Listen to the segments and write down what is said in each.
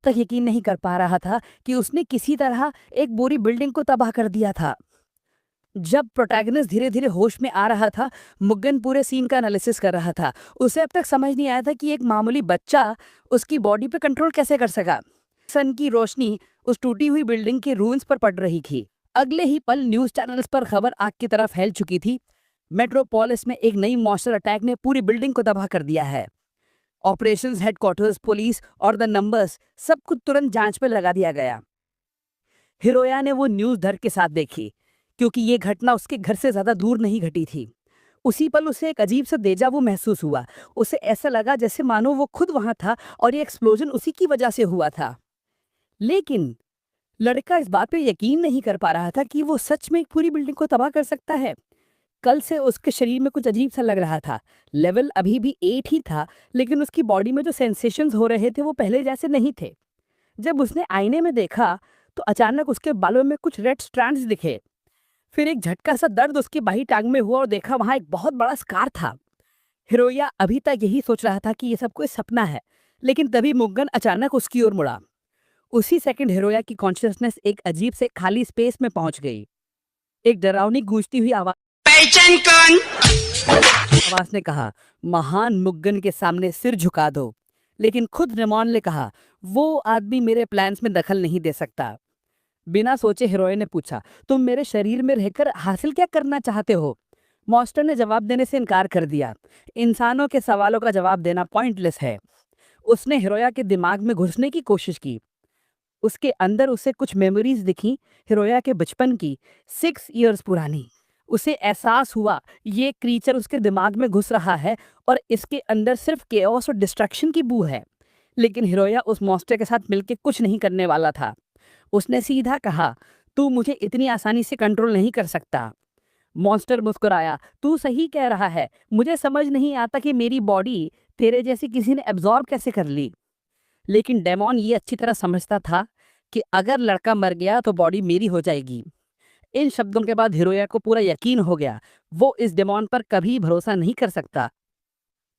तक यकीन नहीं कर पा रहा था कि उसने किसी तरह एक पूरी बिल्डिंग को तबाह कर दिया था। जब प्रोटैगनिस्ट धीरे धीरे होश में आ रहा था, मुग्गन पूरे सीन का एनालिसिस कर रहा था। उसे अब तक समझ नहीं आया था कि एक मामूली बच्चा उसकी बॉडी पे कंट्रोल कैसे कर सका। सन की रोशनी उस टूटी हुई बिल्डिंग के रूइंस पर पड़ रही थी। अगले ही पल न्यूज चैनल्स पर खबर आग की तरह फैल चुकी थी। मेट्रोपोलिस में एक नई मॉन्स्टर अटैक ने पूरी बिल्डिंग को तबाह कर दिया है। ऑपरेशंस हेडक्वार्टर्स, पुलिस और द नंबर्स सब कुछ तुरंत जांच पर लगा दिया गया। हिरोया ने वो न्यूज धर के साथ देखी, क्योंकि ये घटना उसके घर से ज्यादा दूर नहीं घटी थी। उसी पल उसे एक अजीब सा डेजावू महसूस हुआ। उसे ऐसा लगा जैसे मानो वो खुद वहां था और ये एक्सप्लोजन उसी की वजह से हुआ था। लेकिन लड़का इस बात पे यकीन नहीं कर पा रहा था कि वो सच में एक पूरी बिल्डिंग को तबाह कर सकता है। कल से उसके शरीर में कुछ अजीब सा लग रहा था। लेवल अभी भी 8 ही था, लेकिन उसकी बॉडी में जो सेंसेशंस हो रहे थे वो पहले जैसे नहीं थे। जब उसने आईने में देखा तो अचानक उसके बालों में कुछ रेड स्ट्रैंड्स दिखे। फिर एक झटका सा दर्द उसकी बाही टांग में हुआ और देखा वहां एक बहुत बड़ा स्कार था। हिरोया अभी तक यही सोच रहा था कि ये सब कोई सपना है, लेकिन तभी मुग्गन अचानक उसकी ओर मुड़ा। उसी सेकंड हिरोया की कॉन्शियसनेस एक अजीब से खाली स्पेस में पहुंच गई। एक डरावनी गूंजती हुई आवाज पहचान कौन? आवाज ने कहा, महान मुग्गन के सामने सिर झुका दो। लेकिन खुद रेमॉन ने कहा, वो आदमी मेरे प्लान्स में दखल नहीं दे सकता। बिना सोचे हीरोइन ने पूछा, तुम मेरे शरीर में रहकर हासिल क्या करना चाहते हो? मॉन्स्टर ने जवाब देने से इनकार कर दिया। इंसानों के सवालों का जवाब देना पॉइंटलेस है। उसने हिरोया के दिमाग में घुसने की कोशिश की। उसके अंदर उसे कुछ मेमोरीज दिखी, हिरोया के बचपन की, 6 इयर्स पुरानी। उसे एहसास हुआ ये क्रीचर उसके दिमाग में घुस रहा है और इसके अंदर सिर्फ केओस और डिस्ट्रैक्शन की बू है। लेकिन हिरोया उस मॉन्स्टर के साथ मिलकर कुछ नहीं करने वाला था। उसने सीधा कहा, तू मुझे इतनी आसानी से कंट्रोल नहीं कर सकता। मॉन्स्टर मुस्कुराया, तू सही कह रहा है। मुझे समझ नहीं आता कि मेरी बॉडी तेरे जैसी किसी ने एब्जॉर्ब कैसे कर ली। लेकिन डेमॉन ये अच्छी तरह समझता था कि अगर लड़का मर गया तो बॉडी मेरी हो जाएगी। इन शब्दों के बाद हिरोया को पूरा यकीन हो गया, वो इस डेमॉन पर कभी भरोसा नहीं कर सकता।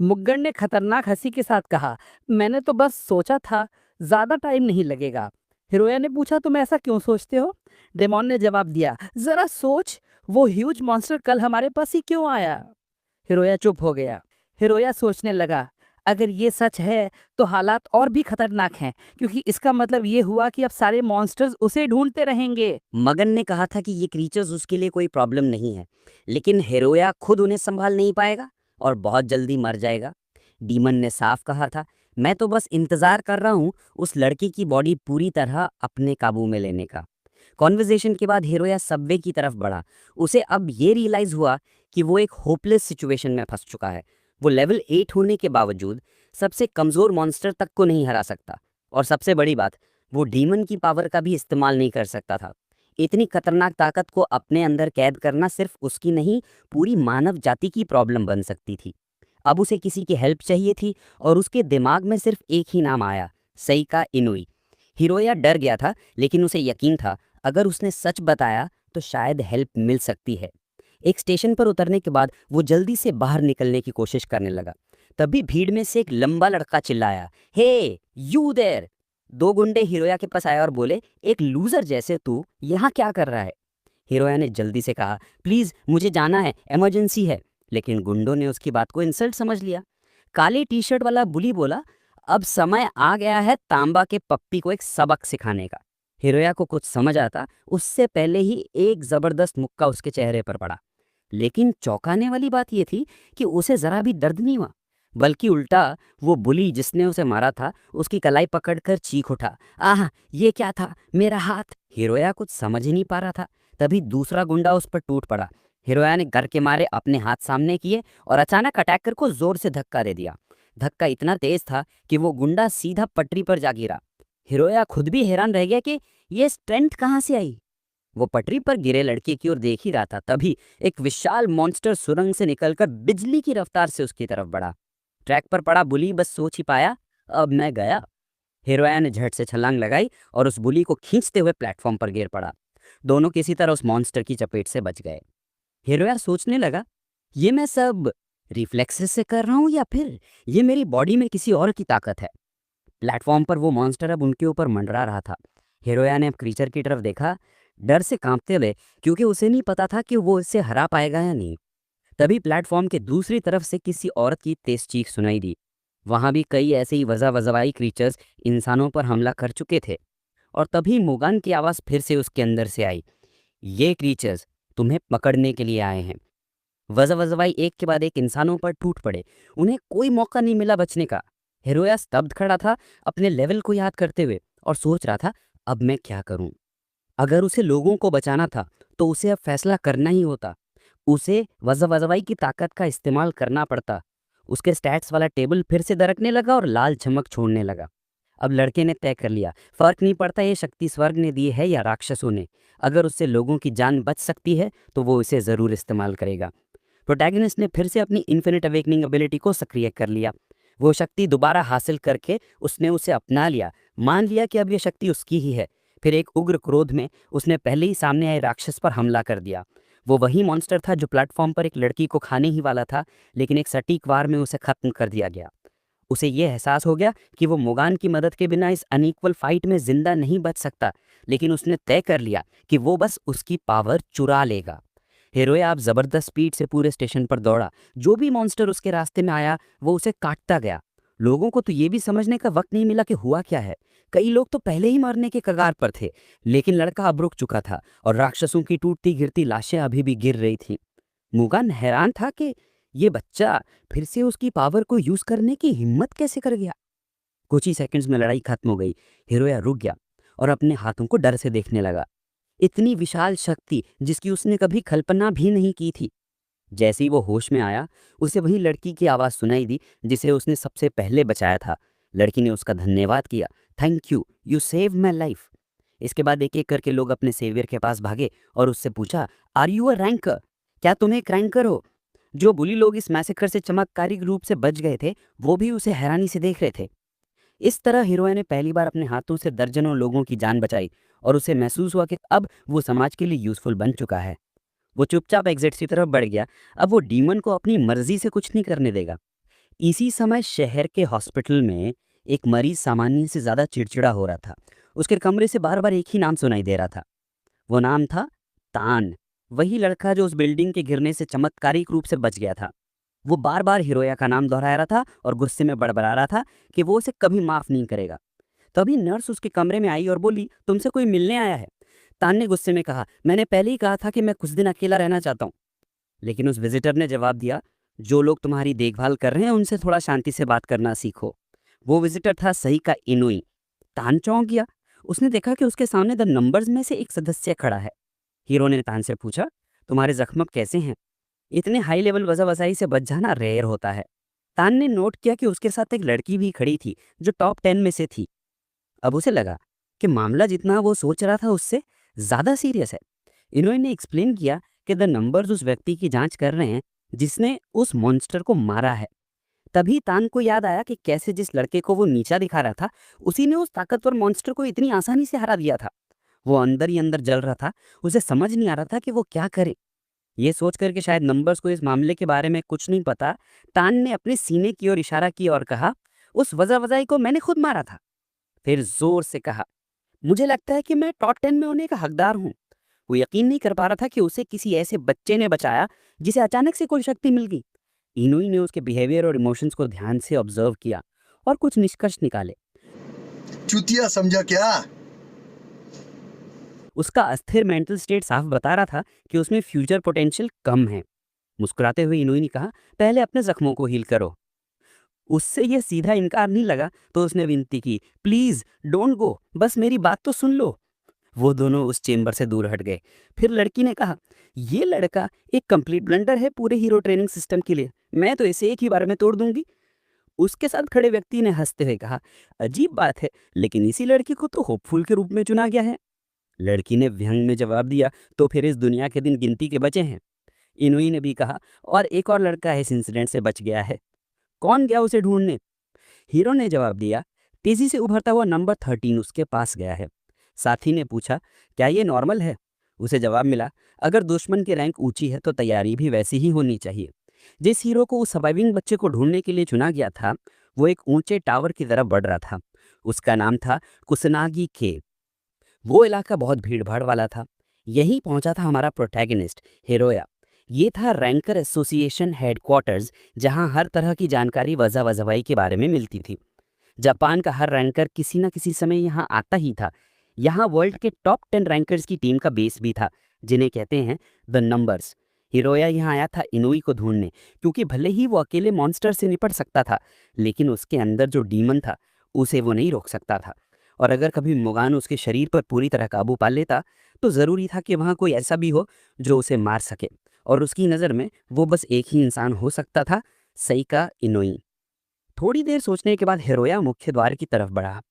मुग्गन ने खतरनाक हंसी के साथ कहा, मैंने तो बस सोचा था, ज्यादा टाइम नहीं लगेगा। हिरोया ने पूछा, तुम ऐसा क्यों सोचते हो? डेमॉन ने जवाब दिया, जरा सोच, वो ह्यूज मॉन्स्टर कल हमारे पास ही क्यों आया? हिरोया चुप हो गया। हिरोया सोचने लगा, अगर ये सच है तो हालात और भी खतरनाक हैं, क्योंकि इसका मतलब ये हुआ कि अब सारे मॉन्स्टर्स उसे ढूंढते रहेंगे। मगन ने कहा था कि ये क्रीचर्स उसके लिए कोई प्रॉब्लम नहीं है, लेकिन हिरोया खुद उन्हें संभाल नहीं पाएगा और बहुत जल्दी मर जाएगा। डीमन ने साफ कहा था, मैं तो बस इंतजार कर रहा हूँ उस लड़की की बॉडी पूरी तरह अपने काबू में लेने का। कॉन्वर्जेशन के बाद हिरोया सबवे की तरफ बढ़ा। उसे अब ये रियलाइज हुआ कि वो एक होपलेस सिचुएशन में फंस चुका है। वो लेवल 8 होने के बावजूद सबसे कमजोर मॉन्स्टर तक को नहीं हरा सकता, और सबसे बड़ी बात, वो डीमन की पावर का भी इस्तेमाल नहीं कर सकता था। इतनी खतरनाक ताकत को अपने अंदर कैद करना सिर्फ उसकी नहीं, पूरी मानव जाति की प्रॉब्लम बन सकती थी। अब उसे किसी की हेल्प चाहिए थी और उसके दिमाग में सिर्फ एक ही नाम आया, सेइका इनुई। हिरोया डर गया था, लेकिन उसे यकीन था अगर उसने सच बताया तो शायद हेल्प मिल सकती है। एक स्टेशन पर उतरने के बाद वो जल्दी से बाहर निकलने की कोशिश करने लगा। तभी भीड़ में से एक लंबा लड़का चिल्लाया, हे यू देयर। दो गुंडे हिरोया के पास आए और बोले, एक लूजर जैसे तू यहाँ क्या कर रहा है? हिरोया ने जल्दी से कहा, प्लीज मुझे जाना है, इमरजेंसी है। लेकिन गुंडों ने उसकी बात को इंसल्ट समझ लिया। काली टी शर्ट वाला बुली बोला, अब समय आ गया है तांबा के पप्पी को एक सबक सिखाने का। हिरोया को कुछ समझ आता उससे पहले ही एक जबरदस्त मुक्का उसके चेहरे पर पड़ा। लेकिन चौंकाने वाली बात यह थी कि उसे जरा भी दर्द नहीं हुआ, बल्कि उल्टा वो बुली जिसने उसे मारा था उसकी कलाई पकड़कर चीख उठा, आह ये क्या था, मेरा हाथ। हिरोया कुछ समझ ही नहीं पा रहा था। तभी दूसरा गुंडा उस पर टूट पड़ा। हिरोया ने डर के मारे अपने हाथ सामने किए और अचानक अटैकर को जोर से धक्का दे दिया। धक्का इतना तेज था कि वो गुंडा सीधा पटरी पर जा गिरा। हिरोया खुद भी हैरान रह गया कि ये स्ट्रेंथ कहाँ से आई। वो पटरी पर गिरे लड़के की ओर देख ही रहा था, तभी एक विशाल मॉन्स्टर सुरंग से निकलकर बिजली की रफ्तार से उसकी तरफ बढ़ा। ट्रैक पर पड़ा बुली बस सोच ही पाया, अब मैं गया। हिरोया ने झट से छलांग लगाई और उस बुली को खींचते हुए प्लेटफॉर्म पर गिर पड़ा। दोनों किसी तरह उस मॉन्स्टर की चपेट से बच गए। हिरोया सोचने लगा, ये मैं सब रिफ्लेक्सेस से कर रहा हूं या फिर ये मेरी बॉडी में किसी और की ताकत है। प्लेटफॉर्म पर वो मॉन्स्टर अब उनके ऊपर मंडरा रहा था। हीरोया ने अब क्रीचर की तरफ देखा, डर से कांपते हुए, क्योंकि उसे नहीं पता था कि वो इससे हरा पाएगा या नहीं। तभी प्लेटफॉर्म के दूसरी तरफ से किसी औरत की तेज चीख सुनाई दी। वहां भी कई ऐसे ही वजहवाई क्रीचर्स इंसानों पर हमला कर चुके थे। और तभी मुगान की आवाज फिर से उसके अंदर से आई, ये क्रीचर्स तुम्हें पकड़ने के लिए आए हैं। वजहवाई एक के बाद एक इंसानों पर टूट पड़े। उन्हें कोई मौका नहीं मिला बचने का। हिरोया स्तब्ध खड़ा था, अपने लेवल को याद करते हुए, और सोच रहा था, अब मैं क्या करूं। अगर उसे लोगों को बचाना था तो उसे अब फैसला करना ही होता। उसे वजहवाई की ताकत का इस्तेमाल करना पड़ता। उसके स्टैट्स वाला टेबल फिर से दरकने लगा और लाल चमक छोड़ने लगा। अब लड़के ने तय कर लिया, फर्क नहीं पड़ता ये शक्ति स्वर्ग ने दी है या राक्षसों ने, अगर उससे लोगों की जान बच सकती है तो वो इसे जरूर इस्तेमाल करेगा। प्रोटैगनिस्ट ने फिर से अपनी इन्फिनिट अवेकनिंग एबिलिटी को सक्रिय कर लिया। वो शक्ति दोबारा हासिल करके उसने उसे अपना लिया, मान लिया कि अब ये शक्ति उसकी ही है। फिर एक उग्र क्रोध में उसने पहले ही सामने आए राक्षस पर हमला कर दिया। वो वही मॉन्स्टर था जो प्लेटफॉर्म पर एक लड़की को खाने ही वाला था, लेकिन एक सटीक वार में उसे खत्म कर दिया गया। उसे ये एहसास हो गया कि वो मुगान की मदद के बिना इस अनइक्वल फाइट में जिंदा नहीं बच सकता, लेकिन उसने तय कर लिया कि वो बस उसकी पावर चुरा लेगा। हीरोया आप जबरदस्त स्पीड से पूरे स्टेशन पर दौड़ा। जो भी मॉन्स्टर उसके रास्ते में आया वो उसे काटता गया। लोगों को तो ये भी समझने का वक्त नहीं मिला कि हुआ क्या है। कई लोग तो पहले ही मरने के कगार पर थे, लेकिन लड़का अब रुक चुका था और राक्षसों की टूटती गिरती लाशें अभी भी गिर रही थी। मुगान हैरान था कि ये बच्चा फिर से उसकी पावर को यूज करने की हिम्मत कैसे कर गया। कुछ ही सेकंड्स में लड़ाई खत्म हो गई। हीरोया रुक गया और अपने हाथों को डर से देखने लगा। इतनी विशाल शक्ति जिसकी उसने कभी कल्पना भी नहीं की थी। जैसे ही वो होश में आया, उसे वही लड़की की आवाज सुनाई दी जिसे उसने सबसे पहले बचाया था। लड़की ने उसका धन्यवाद किया, thank you, you save my life. इसके बाद एक एक करके लोग अपने सेवियर के पास भागे और उससे पूछा, आर यू अ रैंकर? क्या तुम एक रैंकर हो? जो बुली लोग इस मैसेकर से चमत्कारिक रूप से बच गए थे, वो भी उसे हैरानी से देख रहे थे। इस तरह हीरोइन ने पहली बार अपने हाथों से दर्जनों लोगों की जान बचाई और उसे महसूस हुआ कि अब वो समाज के लिए यूजफुल बन चुका है। वो चुपचाप एग्जिट की तरफ बढ़ गया। अब वो डीमन को अपनी मर्जी से कुछ नहीं करने देगा। इसी समय शहर के हॉस्पिटल में एक मरीज सामान्य से ज्यादा चिड़चिड़ा हो रहा था। उसके कमरे से बार बार एक ही नाम सुनाई दे रहा था। वो नाम था तान, वही लड़का जो उस बिल्डिंग के गिरने से चमत्कारिक रूप से बच गया था। वो बार बार हीरोया का नाम दोहरा रहा था और गुस्से में बड़बड़ा रहा था कि वो उसे कभी माफ नहीं करेगा। तभी नर्स उसके कमरे में आई और बोली, तुमसे कोई मिलने आया है। तान ने गुस्से में कहा, मैंने पहले ही कहा था कि मैं कुछ दिन अकेला रहना चाहता हूँ। लेकिन उस विजिटर ने जवाब दिया, जो लोग तुम्हारी देखभाल कर रहे हैं उनसे थोड़ा शांति से बात करना सीखो। वो विजिटर था सही का इनोई। तान चौंक गया। उसने देखा कि उसके सामने द नंबर्स में से एक सदस्य खड़ा है। हीरो ने तान से पूछा, तुम्हारे जख्म अब कैसे हैं? इतने हाई लेवल वजहवसाई से बच जाना रेयर होता है। तान ने नोट किया कि उसके साथ एक लड़की भी खड़ी थी जो टॉप 10 में से थी। अब उसे लगा कि मामला जितना वो सोच रहा था उससे ज्यादा सीरियस है। इन्होंने एक्सप्लेन किया कि द नंबर्स उस व्यक्ति की जांच कर रहे हैं जिसने उस मॉन्स्टर को मारा है। तभी तान को याद आया कि कैसे जिस लड़के को वो नीचा दिखा रहा था, उसी ने उस ताकतवर मॉन्स्टर को इतनी आसानी से हरा दिया था। वो अंदर ही अंदर जल रहा था। उसे समझ नहीं आ रहा था कि वो क्या करे। ये सोच कर कि शायद नंबर्स को इस मामले के बारे में कुछ नहीं पता, तान ने अपने सीने की ओर इशारा किया और कहा, उस वजहवजाई को मैंने खुद मारा था। फिर जोर से कहा, मुझे लगता है कि मैं टॉप 10 में होने का हकदार हूँ। वो यकीन नहीं कर पा रहा था कि उसे किसी ऐसे बच्चे ने बचाया जिसे अचानक से कोई शक्ति मिल गई। इनोई ने उसके बिहेवियर और इमोशंस को ध्यान से ऑब्जर्व किया और कुछ निष्कर्ष निकाले। चुतिया समझा क्या? उसका अस्थिर मेंटल स्टेट साफ बता रहा था कि उसमें फ्यूचर पोटेंशियल कम है। मुस्कुराते हुए इनोई ने कहा, पहले अपने जख्मों को हील करो। उससे यह सीधा इनकार नहीं लगा तो उसने विनती की, प्लीज डोंट गो, बस मेरी बात तो सुन लो। वो दोनों उस चेंबर से दूर हट गए। फिर लड़की ने कहा, ये लड़का एक कंप्लीट ब्लंडर है पूरे हीरो ट्रेनिंग सिस्टम के लिए। मैं तो इसे एक ही बार में तोड़ दूंगी। उसके साथ खड़े व्यक्ति ने हंसते हुए कहा, अजीब बात है, लेकिन इसी लड़की को तो होपफुल के रूप में चुना गया है। लड़की ने व्यंग में जवाब दिया, तो फिर इस दुनिया के दिन गिनती के बचे हैं। इनोई ने भी कहा, और एक और लड़का इस इंसिडेंट से बच गया है। कौन गया उसे ढूंढने? हीरो ने जवाब दिया, तेजी से उभरता हुआ नंबर 13 उसके पास गया है। साथी ने पूछा, क्या ये नॉर्मल है? उसे जवाब मिला, अगर दुश्मन की रैंक ऊंची है तो तैयारी भी वैसी ही होनी चाहिए। जिस हीरो को उस सर्वाइविंग बच्चे को ढूंढने के लिए चुना गया था, वो एक ऊंचे टावर की तरफ बढ़ रहा था। उसका नाम था कुसनागी केव। वो इलाका बहुत भीड़-भाड़ वाला था। यहीं पहुंचा था हमारा प्रोटैगनिस्ट हिरोया। ये था रैंकर एसोसिएशन हेडक्वार्टर्स, जहां हर तरह की जानकारी वज़ा-वज़वाई के बारे में मिलती थी। जापान का हर रैंकर किसी न किसी समय यहाँ आता ही था। यहाँ वर्ल्ड के टॉप 10 रैंकर्स की टीम का बेस भी था, जिन्हें कहते हैं द नंबर्स। हिरोया यहाँ आया था इनोई को ढूंढने, क्योंकि भले ही वो अकेले मॉन्स्टर से निपट सकता था, लेकिन उसके अंदर जो डीमन था उसे वो नहीं रोक सकता था। और अगर कभी मुगान उसके शरीर पर पूरी तरह काबू पा लेता, तो ज़रूरी था कि वहाँ कोई ऐसा भी हो जो उसे मार सके। और उसकी नज़र में वो बस एक ही इंसान हो सकता था, सईका इनोई। थोड़ी देर सोचने के बाद हिरोया मुख्य द्वार की तरफ बढ़ा।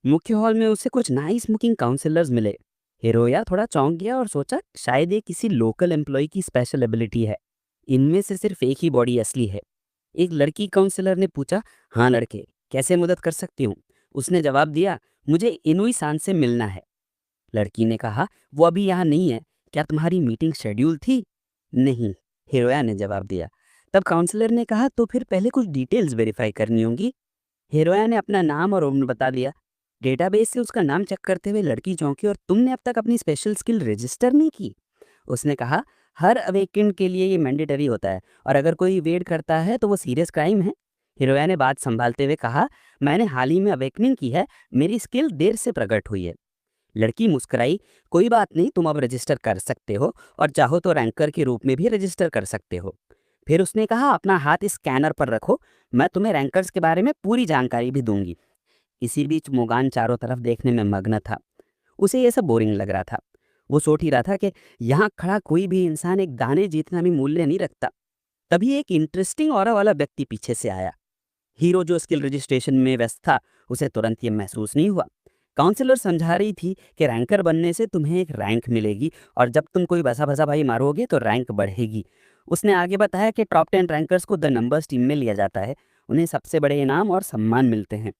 मुख्य हॉल में उसे कुछ नाइस लुकिंग काउंसलर्स मिले। हिरोया थोड़ा चौंक गया और सोचा शायद ये किसी लोकल एम्प्लॉय की स्पेशल एबिलिटी है। इनमें से सिर्फ एक ही बॉडी असली है। एक लड़की काउंसलर ने पूछा, हाँ लड़के, कैसे मदद कर सकती हूँ? उसने जवाब दिया, मुझे इनुई सान से मिलना है। लड़की ने कहा, वो अभी यहाँ नहीं है, क्या तुम्हारी मीटिंग शेड्यूल थी? नहीं, हिरोया ने जवाब दिया। तब काउंसलर ने कहा, तो फिर पहले कुछ डिटेल्स वेरीफाई करनी होंगी। हिरोया ने अपना नाम और उम्र बता दिया। डेटाबेस से उसका नाम चेक करते हुए लड़की चौंकी, और तुमने अब तक अपनी स्पेशल स्किल रजिस्टर नहीं की? उसने कहा, हर अवेकेंड के लिए ये मैंडेटरी होता है, और अगर कोई वेट करता है तो वो सीरियस क्राइम है। हिरोया ने बात संभालते हुए कहा, मैंने हाल ही में अवेकनिंग की है, मेरी स्किल देर से प्रकट हुई है। लड़की मुस्कुराई, कोई बात नहीं, तुम अब रजिस्टर कर सकते हो, और चाहो तो रैंकर के रूप में भी रजिस्टर कर सकते हो। फिर उसने कहा, अपना हाथ इस स्कैनर पर रखो, मैं तुम्हें रैंकर्स के बारे में पूरी जानकारी भी दूंगी। इसी बीच मुगान चारों तरफ देखने में मग्न था। उसे यह सब बोरिंग लग रहा था। वो सोच ही रहा था कि यहाँ खड़ा कोई भी इंसान एक दाने जितना भी मूल्य नहीं रखता। तभी एक इंटरेस्टिंग ऑरा वाला व्यक्ति पीछे से आया। हीरो जो स्किल रजिस्ट्रेशन में व्यस्त था, उसे तुरंत ये महसूस नहीं हुआ। काउंसलर समझा रही थी कि रैंकर बनने से तुम्हें एक रैंक मिलेगी, और जब तुम कोई बसा बसा भाई मारोगे तो रैंक बढ़ेगी। उसने आगे बताया कि टॉप 10 रैंकर्स को द नंबर्स टीम में लिया जाता है। उन्हें सबसे बड़े इनाम और सम्मान मिलते हैं।